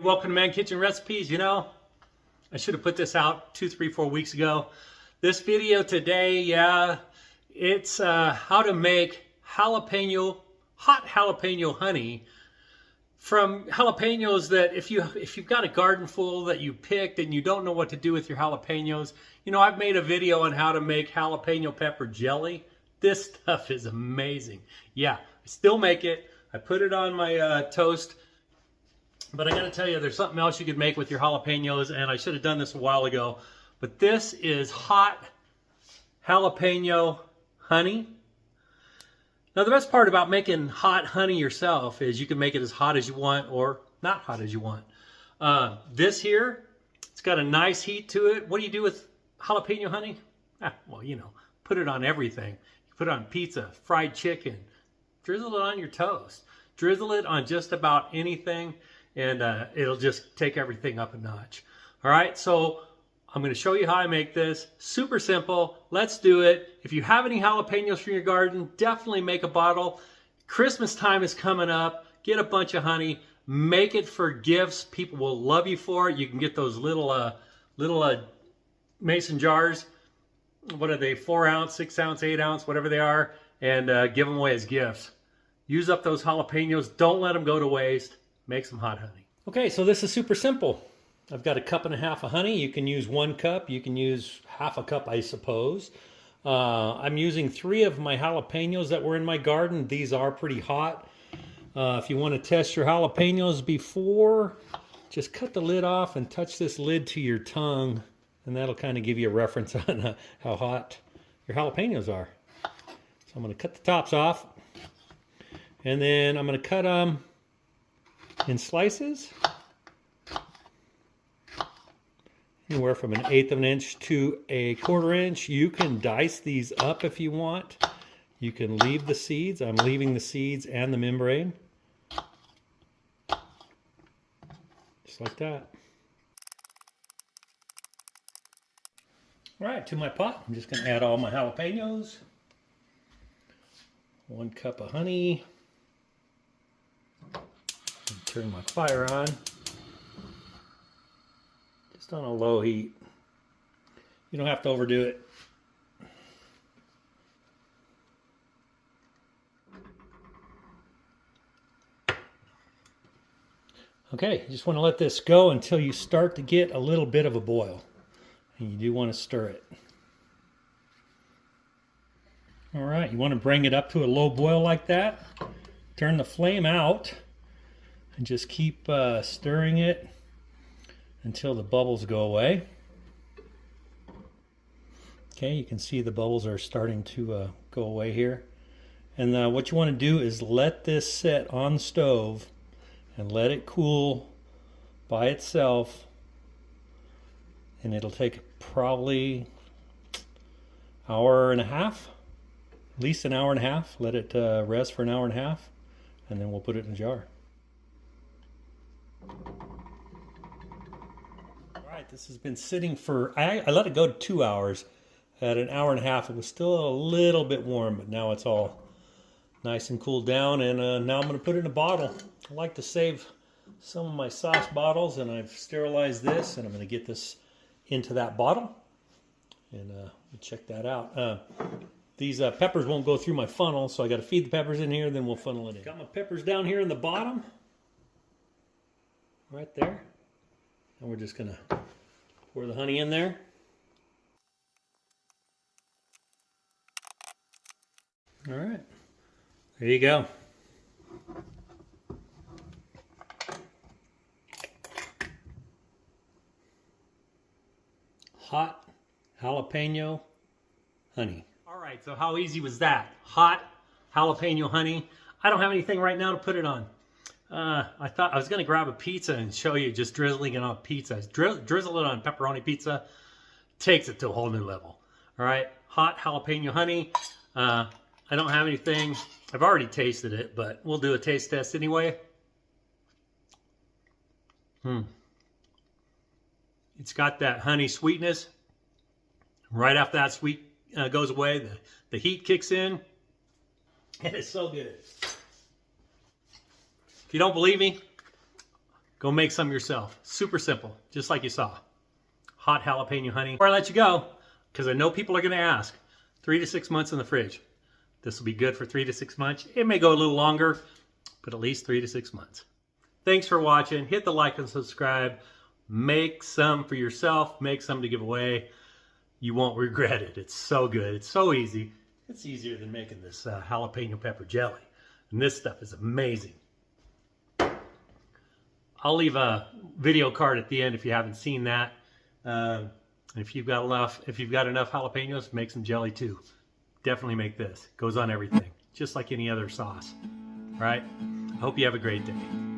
welcome to ManKitchenRecipes. You know, I should have put this out 2, 3, 4 weeks ago. This video today, it's how to make hot jalapeno honey from jalapenos that if you've got a garden full that you picked and you don't know what to do with your jalapenos. You know, I've made a video on how to make jalapeno pepper jelly. This stuff is amazing. Yeah, I still make it. I put it on my toast. But I gotta tell you, there's something else you could make with your jalapenos, and I should have done this a while ago. But this is hot jalapeno honey. Now the best part about making hot honey yourself is you can make it as hot as you want or not hot as you want. This here, it's got a nice heat to it. What do you do with jalapeno honey? Well, you know, put it on everything. You put it on pizza, fried chicken, drizzle it on your toast, drizzle it on just about anything, and it'll just take everything up a notch. All right, so I'm going to show you how I make this. Super simple. Let's do it. If you have any jalapenos from your garden, definitely make a bottle. Christmas time is coming up. Get a bunch of honey. Make it for gifts. People will love you for it. You can get those little mason jars. What are they? 4 ounce, 6 ounce, 8 ounce, whatever they are, and give them away as gifts. Use up those jalapenos. Don't let them go to waste. Make some hot honey. Okay, so this is super simple. I've got 1.5 cups of honey. You can use 1 cup. You can use half a cup, I suppose. I'm using 3 of my jalapenos that were in my garden. These are pretty hot. If you want to test your jalapenos before, just cut the lid off and touch this lid to your tongue, and that'll kind of give you a reference on how hot your jalapenos are. So I'm going to cut the tops off, and then I'm going to cut them in slices, anywhere from 1/8 of an inch to 1/4 inch. You can dice these up if you want. You can leave the seeds. I'm leaving the seeds and the membrane. Just like that. All right, to my pot, I'm just going to add all my jalapenos. 1 cup of honey. Turn my fire on. Just on a low heat. You don't have to overdo it. Okay, you just want to let this go until you start to get a little bit of a boil. And you do want to stir it. All right, you want to bring it up to a low boil like that. Turn the flame out and just keep stirring it until the bubbles go away. Okay, you can see the bubbles are starting to go away here. And what you want to do is let this sit on the stove and let it cool by itself. And it'll take probably 1.5 hours, at least 1.5 hours. Let it rest for 1.5 hours, and then we'll put it in a jar. Alright, this has been sitting for, I let it go to 2 hours. At 1.5 hours, it was still a little bit warm, but now it's all nice and cooled down, and now I'm going to put it in a bottle. I like to save some of my sauce bottles, and I've sterilized this, and I'm going to get this into that bottle, and we'll check that out. These peppers won't go through my funnel, so I got to feed the peppers in here, then we'll funnel it in. Got my peppers down here in the bottom. Right there. And we're just going to pour the honey in there. All right. There you go. Hot jalapeno honey. All right, so how easy was that? Hot jalapeno honey. I don't have anything right now to put it on. I thought I was going to grab a pizza and show you just drizzling it on pizza. Drizzle it on pepperoni pizza. Takes it to a whole new level. All right, hot jalapeno honey. I don't have anything. I've already tasted it, but we'll do a taste test anyway. It's got that honey sweetness. Right after that sweet goes away, the heat kicks in. It is so good. If you don't believe me, Go make some yourself. Super simple, just like you saw. Hot jalapeno honey. Before I let you go, because I know people are going to ask, 3 to 6 months in the fridge. This will be good for 3 to 6 months. It may go a little longer, but at least 3 to 6 months. Thanks for watching. Hit the like and subscribe. Make some for yourself. Make some to give away. You won't regret it. It's so good. It's so easy. It's easier than making this jalapeno pepper jelly. And this stuff is amazing. I'll leave a video card at the end if you haven't seen that. If you've got enough jalapenos, make some jelly too. Definitely make this. Goes on everything, just like any other sauce. All right? I hope you have a great day.